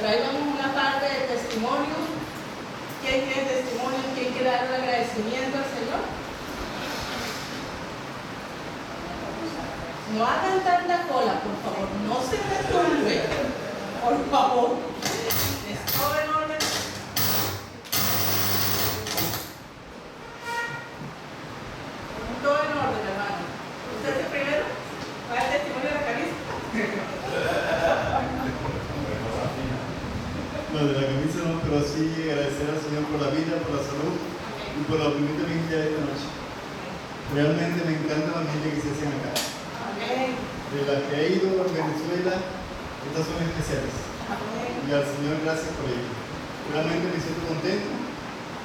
Pero ahí vamos a una parte de testimonio. ¿Quién tiene testimonio? ¿Quién quiere dar un agradecimiento al Señor? No hagan tanta cola, por favor. No se retumbe. Por favor. ¿Es todo en orden? Todo en orden, hermano. ¿Usted es el primero? ¿Va el testimonio de la camisa? No, de la camisa no, pero sí agradecer al Señor por la vida, por la salud y por la opinión de mi vida de esta noche. Realmente me encanta la gente que se hacen acá. Amén. De las que he ido a Venezuela, estas son especiales. Amén. Y al Señor gracias por ello. Realmente me siento contento,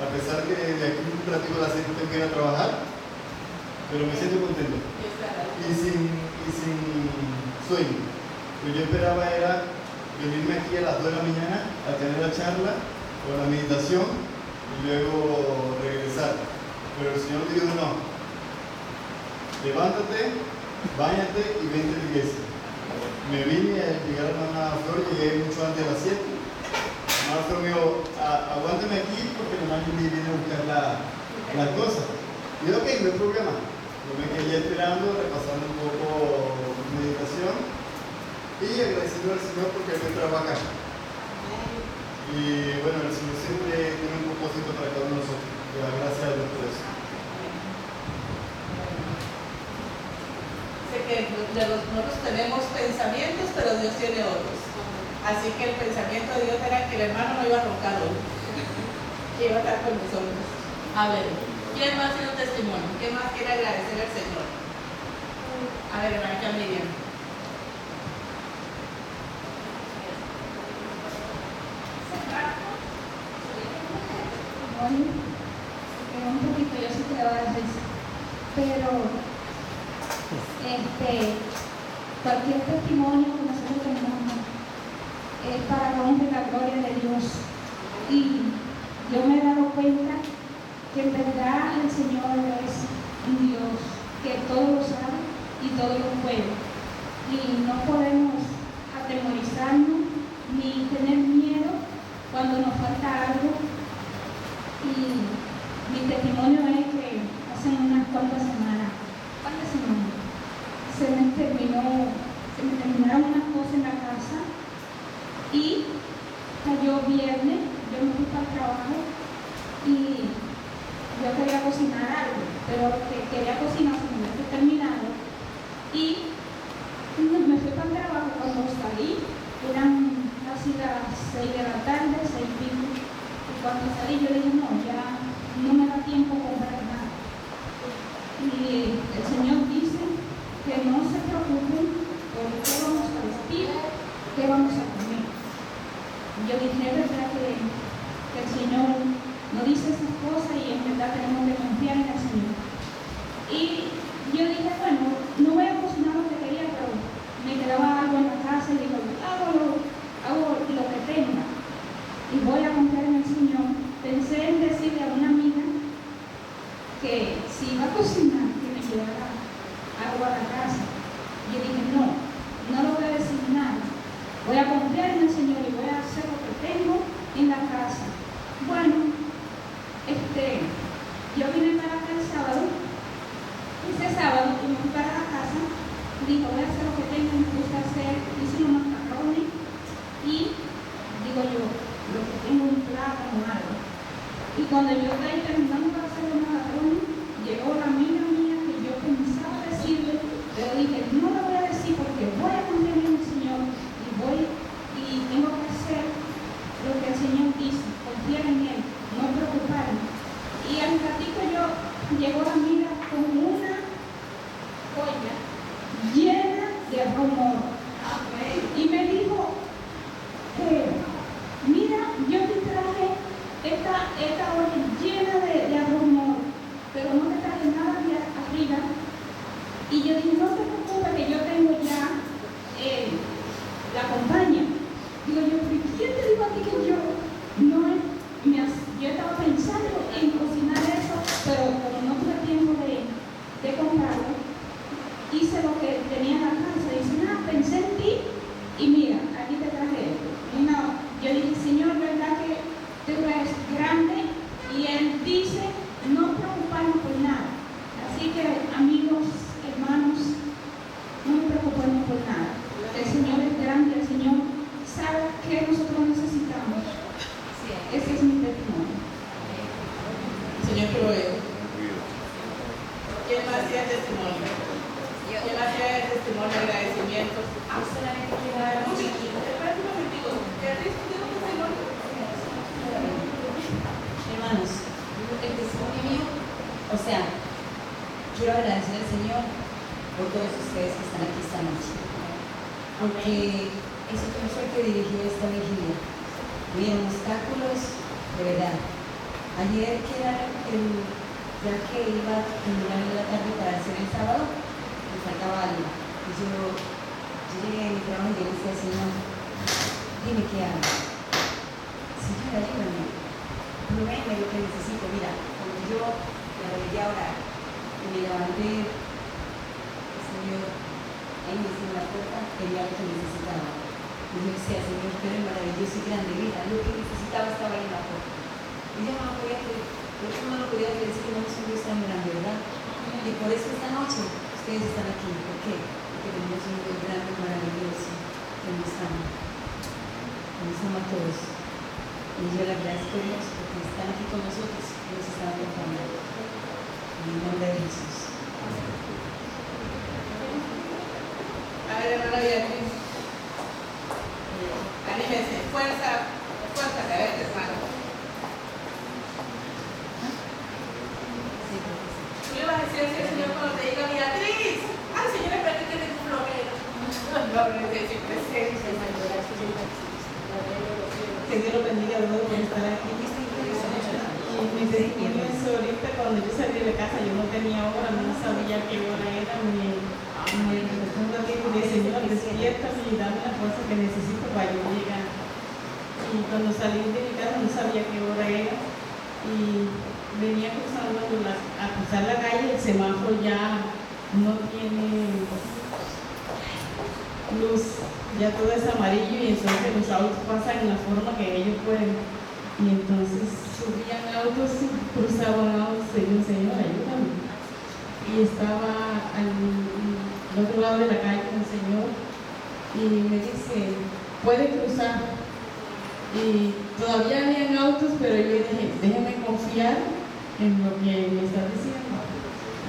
a pesar que de aquí un ratito a las 7 tengo que ir a trabajar, pero me siento contento. Y sin sueño. Lo que yo esperaba era venirme aquí a las 2 de la mañana a tener la charla con la meditación y luego regresar. Pero el Señor dijo no. Levántate, báñate y vente a la iglesia. Me vine a llegar a la hermana Flor, llegué mucho antes de las 7. La hermana Flor me dijo, aguántame aquí porque la hermana viene a buscar las cosas. Y yo, ok, no hay problema. Yo me quedé esperando, repasando un poco meditación y agradeciendo al Señor porque me trabaja acá. Y bueno, el Señor siempre tiene un propósito para cada uno de nosotros. Gracias a Dios por eso. Sé que nosotros tenemos pensamientos, pero Dios tiene otros. Así que el pensamiento de Dios era que el hermano no iba a roncar hoy, que iba a estar con nosotros. A ver, ¿quién más tiene un testimonio? ¿Quién más quiere agradecer al Señor? A ver, hermana Miriam. Un poquito, yo sí te daba risa, pero cualquier testimonio que nosotros tenemos es para la honra y la gloria de Dios. Y yo me he dado cuenta que en verdad el Señor es un Dios que todo lo sabe y todo lo puede. Y no podemos atemorizarnos ni tener miedo cuando nos falta algo. Y mi testimonio es que hace unas cuantas semanas, se me terminaron unas cosas en la casa y cayó viernes, yo me fui para el trabajo y yo quería cocinar algo, pero lo que quería cocinar se me había terminado y me fui para el trabajo. Cuando salí eran casi las 6 de la tarde, 6 y pico. Cuando salí yo dije, no, ya no me da tiempo a comprar nada. Y el Señor dice que no se preocupen por qué vamos a vestir, qué vamos a comer. Y yo dije, es verdad que el Señor nos dice esas cosas y en verdad tenemos que confiar en el Señor. Y yo dije, bueno, no voy a cocinar lo que quería, pero me quedaba algo en la casa y digo, hago lo que tenga. Y voy a confiar en el Señor. Pensé en decirle a una amiga que si iba a cocinar, que me llevara algo a la casa. Y yo dije, no lo voy a decir nada. Voy a confiar en el Señor y voy a hacer lo que tengo en la casa. Bueno, yo vine para acá el sábado. Ese sábado, y me fui para la casa. Digo, voy a hacer lo que tengo. Me gusta hacer, hice unos macarrones y digo yo, lo que tengo un plátano o algo. Y cuando yo estoy terminando para hacer los macarrones, llegó la amiga mía que yo pensaba decirle, pero dije, no lo voy a decir porque voy a confiar en el Señor y tengo que hacer lo que el Señor dice, confiar en Él, no preocuparme. Y al ratito llegó la amiga con una olla llena de rumor. Y me dijo, mira, yo te traje esta olla llena todos ustedes que están aquí esta noche. Aunque eso no fue el que dirigió esta vigilia. Hubieron obstáculos, de verdad. Ayer, que era ya que iba a terminar en la tarde para hacer el sábado, me faltaba algo. Y yo llegué a mi trabajo y yo le decía, Señor, dime qué hago. Señor, ayúdame. Proveenme lo que necesito. Mira, cuando yo me arreglé a orar y me levanté, el Señor ahí me hizo la puerta, tenía lo que necesitaba. Y yo decía, Señor, tú eres maravilloso y grande, mira, lo que necesitaba estaba ahí en la puerta. Y yo no lo podía creer, no lo podía creer, decir que no es un Dios tan grande, ¿verdad? Y por eso esta noche ustedes están aquí. ¿Por qué? Porque tenemos un Dios grande, maravilloso, que nos ama a todos. Y yo le agradezco a Dios porque están aquí con nosotros y nos están acompañando. En el nombre de Jesús. A ver, hermana Beatriz. Anímese, fuerza, fuerza, que a ver, hermano. Tú le vas a decir al Señor cuando te diga Beatriz. Ay, Señor, espérate que tengo un florero. No, necesito presencia. Que Dios lo bendiga a todos por estar aquí. Y mi testimonio es ahorita cuando yo salí de casa, yo no tenía hora, no sabía qué hora era, me respondo aquí y dije, Señor, despiértame y dame la fuerza que necesito para yo llegar. Y cuando salí de mi casa no sabía qué hora era y venía cruzando a cruzar la calle, el semáforo ya no tiene luz, ya todo es amarillo y entonces los autos pasan en la forma que ellos pueden. Y entonces subían autos, cruzaban autos, y yo, Señor, ayúdame. Y estaba al otro lado de la calle con el Señor y me dice, puede cruzar. Y todavía habían autos, pero yo dije, déjeme confiar en lo que me está diciendo.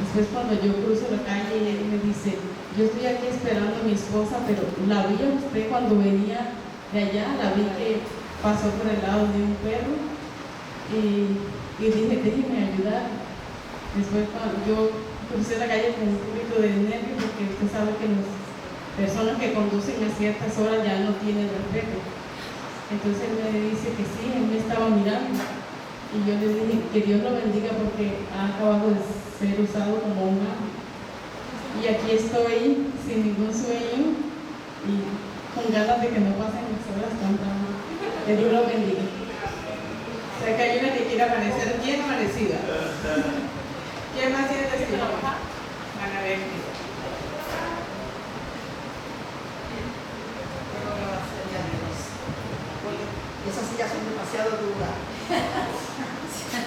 Después cuando yo cruzo la calle, él me dice, yo estoy aquí esperando a mi esposa, pero la vi a usted cuando venía de allá, la vi que pasó por el lado de un perro y dije, déjeme ayudar. Después cuando yo crucé la calle con un poquito de nervio, porque usted sabe que las personas que conducen a ciertas horas ya no tienen respeto. Entonces él me dice que sí, él me estaba mirando. Y yo le dije que Dios lo bendiga porque ha acabado de ser usado como un ángel. Y aquí estoy sin ningún sueño y con ganas de que no pasen las horas tan rápido. Que Dios lo bendiga. O sea que hay una que quiere amanecer bien amanecida. ¿Quién más tiene testimonio? Van a ver. Esas sillas son demasiado duras.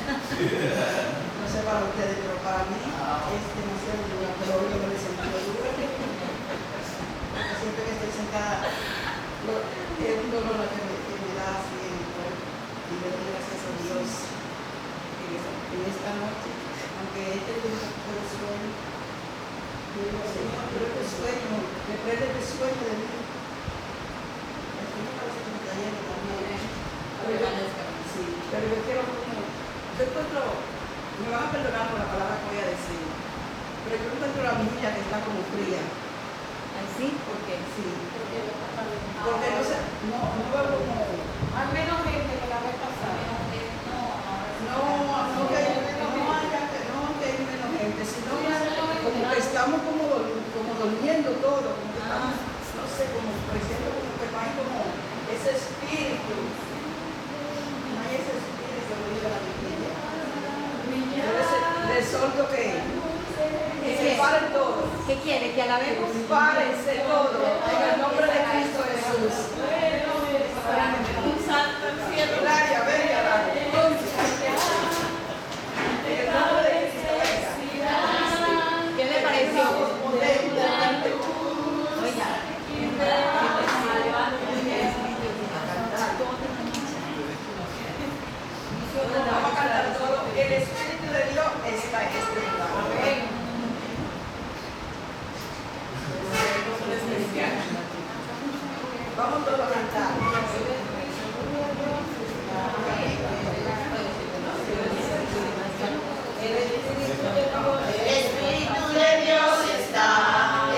No sé para ustedes, pero para mí es demasiado dura, pero hoy no me he sentido dura. Siempre que estoy sentada, es un dolor que me da así en el cuerpo. Y le doy gracias a Dios en esta noche, aunque he tenido un poco de sueño. Yo digo, Señor, pero este sueño, me prende el sueño de mí. El sueño parece que me está lleno también. Sí, pero yo quiero yo encuentro, me van a perdonar por la palabra que voy a decir, pero yo encuentro la milla que está como fría. ¿Así? ¿Por qué? Sí. Porque no sé, no veo como... Hay menos gente que la vez pasada. No que hay menos gente, sino como que estamos como durmiendo todo, como que estamos, no sé, como presento como que no hay como ese espíritu. No hay ese espíritu que vive la vigilia. Les solto que se paren todos. ¿Qué quiere? ¿Que alabemos? Párense todos en el nombre de Cristo Jesús. Un salto al cielo. Hilaria, ven y alaba. En el nombre de Cristo, venga. ¿Qué le pareció? Oiga. Vamos a cantar todo. El Espíritu de Dios está en este lugar. Amén. Vamos todos a cantar. El Espíritu de Dios está.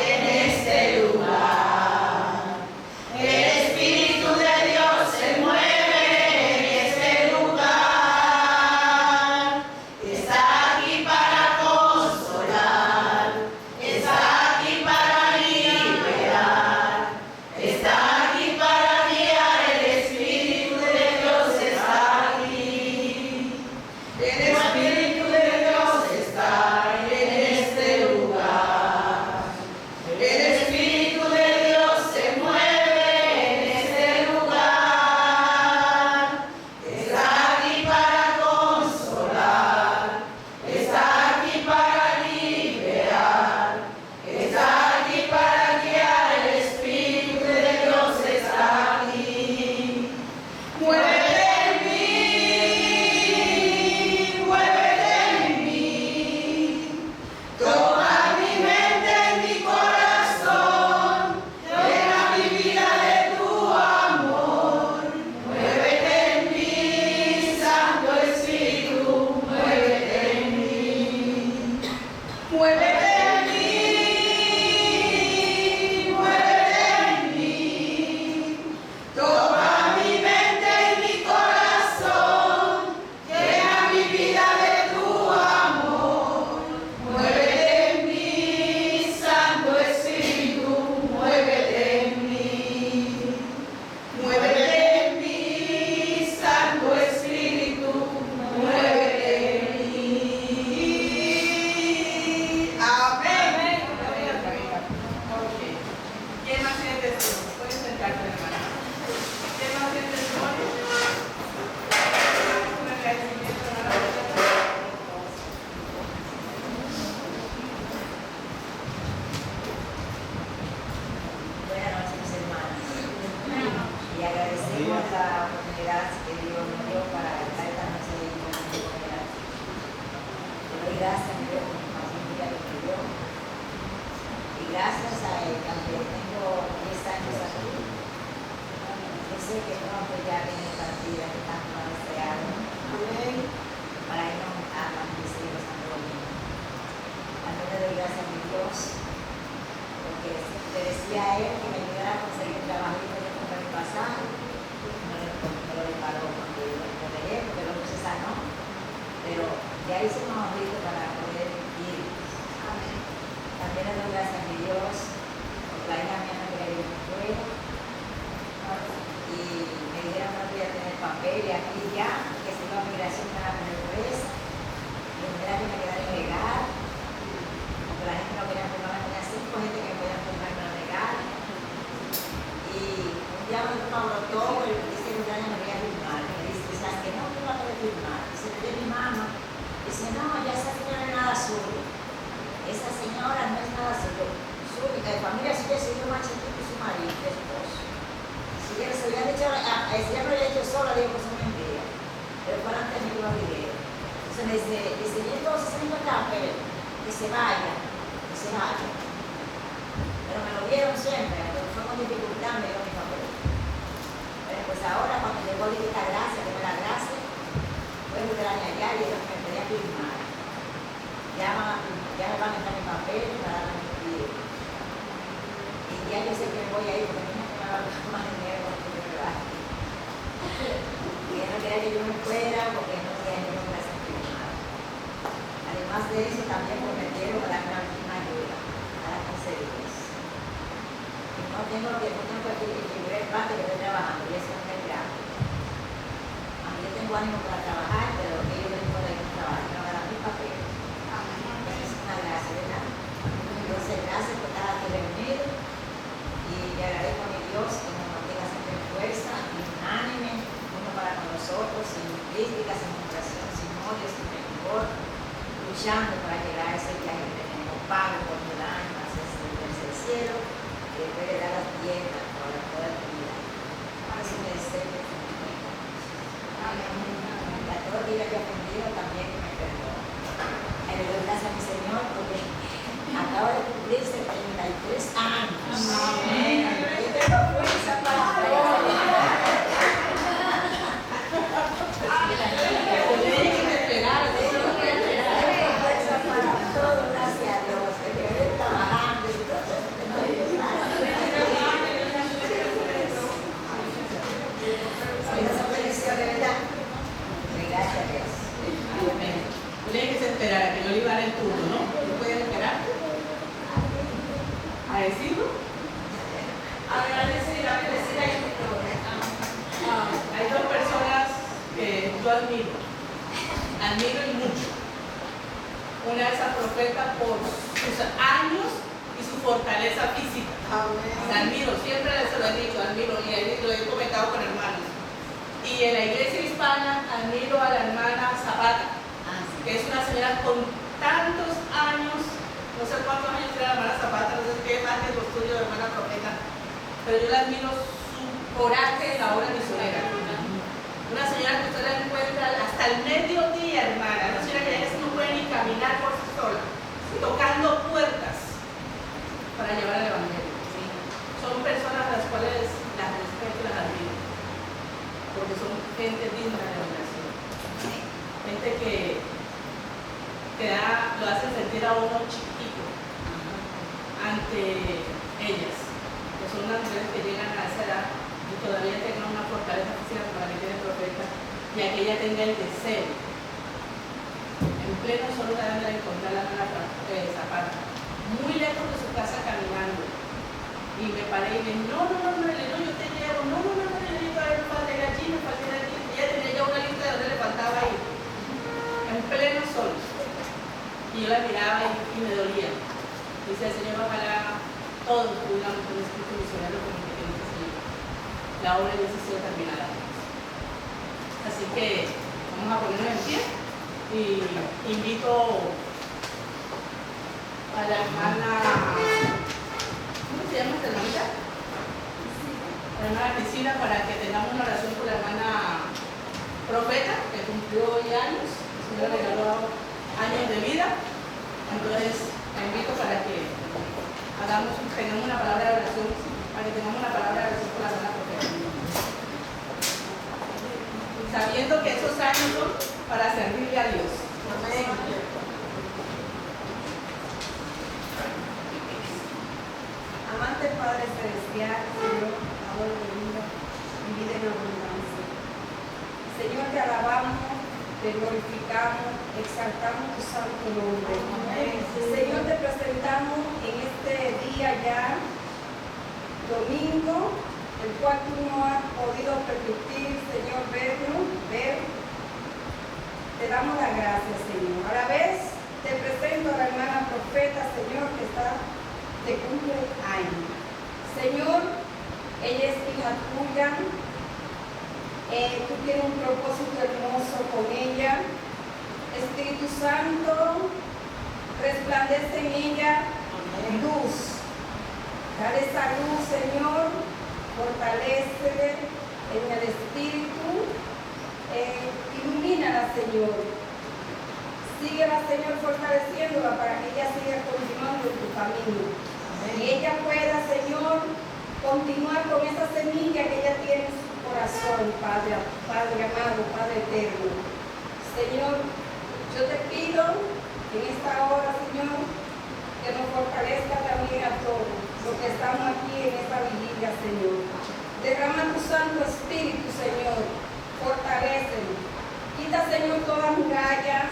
Agradecemos la oportunidad que Dios nos dio para estar esta noche de comunidad. Le doy gracias a Dios por la familia que me dio. Y gracias a él, aunque tengo 10 años aquí, yo sé que pronto ya viene la partida que tanto ha deseado. Amén. Para irnos a bendecir a Santo Domingo. También le doy gracias a mi Dios, porque le decía a él que me ayudara a conseguir el trabajo y podía comprar el pasaje. No lo pagó cuando yo lo dejé, porque el otro se sanó. Pero ya hice un ahorrito para poder ir. Amén. También le doy gracias a mi Dios, porque la hija mía no quería ir fuera. Y me dijeron que no podía tener papel y aquí ya, que si no a migración me van a poner presa. Y era que me quedara ilegal. Porque la gente no quería firmar, tenía 5 gente que me podían firmar para legal. Y un día me brotó, el dice que un año me voy a firmar. Me dice, ¿sabes qué? No, tú vas a poder firmar. Y se le dio mi mano. Dice, no, ya esa señora no es nada suya. Esa señora no es nada suya. Su familia suya se dio más chiquito y su marido, su esposo. Si ella se había dicho, si ella no lo había dicho sola, digo, pues es mentira. Pero para antes me iba a vivir. Entonces me dice, y entonces se me acá, pero que se vaya, que se vaya. Pero me lo dieron siempre, pero fue con dificultad, me dio mi papel. Pero pues ahora, cuando llegó esta gracia, que me la gracia, fue que la allá y ellos me podían firmar. Ya me van a entrar mi papel para darme mi pie. Y ya yo sé que me voy a ir, porque no me va a dar más dinero cuando yo me vaya. Y ella no quería que yo me fuera, porque no quería que yo me fuera a firmar. Además de eso, también prometieron darme una ayuda a las 15 días. Y no tengo que figurar el parte que estoy trabajando, y eso no es grave. A mí yo tengo ánimo para trabajar, pero ellos no pueden trabajar, no me dan mi papel. Es una gracia, ¿verdad? Entonces, gracias por estar aquí reunidos, y le agradezco a mi Dios que nos mantenga siempre en fuerza, unánime, uno para con nosotros, sin críticas, sin frustración, sin odio, sin rencor, luchando para llegar a ese viaje que tenemos pago por el año, hacia el cielo, y después de dar la tierra por toda la vida. Ahora sí me deseo que se me cuenta. Y a todos los que he aprendido también que me perdone. Le doy gracias a mi Señor porque acabo de cumplir 73 años. Amén. Y tengo fuerza para Tiene que esperar a que yo le iba a dar el turno, ¿no? ¿No pueden esperar? ¿A decirlo? Agradecer. Hay 2 personas que yo admiro y mucho. Una es la profeta por sus años y su fortaleza física. La admiro, siempre se lo he dicho, admiro, y lo he comentado con hermanos. Y en la iglesia hispana admiro a la hermana Zapata, que es una señora con tantos años, no sé cuántos años tiene la hermana Zapata, no sé qué más que su estudio de hermana profeta, pero yo la admiro su coraje en la obra misionera. Una señora que usted la encuentra hasta el mediodía, hermana, una señora que ya no puede ni caminar por sí sola, tocando puertas para llevar el evangelio. ¿Sí? Son personas a las cuales las respeto y las admiro, porque son gente digna de admiración. Gente que lo hacen sentir a uno chiquito ante ellas, que son las mujeres que llegan a esa edad y todavía tengan una fortaleza física para que tiene profeta, y a que ella tenga el deseo. En pleno sol de encontrar la hermana Zapata, muy lejos de su casa caminando, y me paré y le dije, no, yo te llevo, no, yo todavía me falta ir allí, ella tenía ya una lista de donde le faltaba ir, en pleno sol. Y yo la miraba y me dolía. Dice el Señor, ojalá todos pudiéramos un espíritu misionero como el que tiene este Señor. La obra ya se ha sido terminada. Así que vamos a ponernos en pie y invito a la hermana, ¿cómo se llama esta hermanita? La la hermana Cristina para que tengamos una oración por la hermana Profeta, que cumplió hoy años. El Señor le regaló años de vida. Entonces, te invito para que tengamos una palabra de oración, para que tengamos una palabra de oración por la hermana Profeta. Sabiendo que esos años son para servirle a Dios. Amén. Amante Padre Celestial, Señor, amor de vida en abundancia. Señor, te alabamos, te glorificamos, exaltamos tu santo nombre. Señor, te presentamos en este día ya, domingo, el cual tú no has podido permitir, Señor, ver. Te damos las gracias, Señor. A la vez, te presento a la hermana Profeta, Señor, que está de cumpleaños. Señor, ella es hija tuya. Tú tienes un propósito hermoso con ella. Espíritu Santo, resplandece en ella luz. Dale esa luz, Señor. Fortalécele en el espíritu. Ilumínala, Señor. Síguela, Señor, fortaleciéndola para que ella siga continuando en tu camino. Y ella pueda, Señor, continuar con esa semilla que ella tiene en su corazón, Padre amado, Padre eterno. Señor, yo te pido en esta hora, Señor, que nos fortalezca también a todos los que estamos aquí en esta vigilia, Señor. Derrama tu Santo Espíritu, Señor. Fortalécenos. Quita, Señor, todas murallas,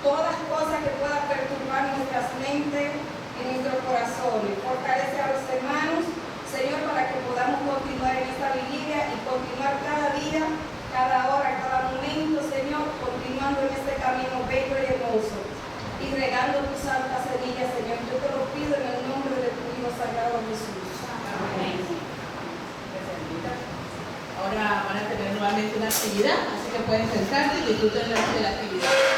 todas cosas que puedan perturbar nuestras mentes y nuestros corazones. Fortalece a los hermanos, Señor, para que podamos continuar en esta vigilia y continuar cada día, cada hora, cada momento, Señor, continuando en este camino bello y hermoso y regando tu santa semilla, Señor. Yo te lo pido en el nombre de tu Hijo Sagrado Jesús. Amén. Ahora van a tener nuevamente una actividad, así que pueden sentarse y disfruten de la actividad.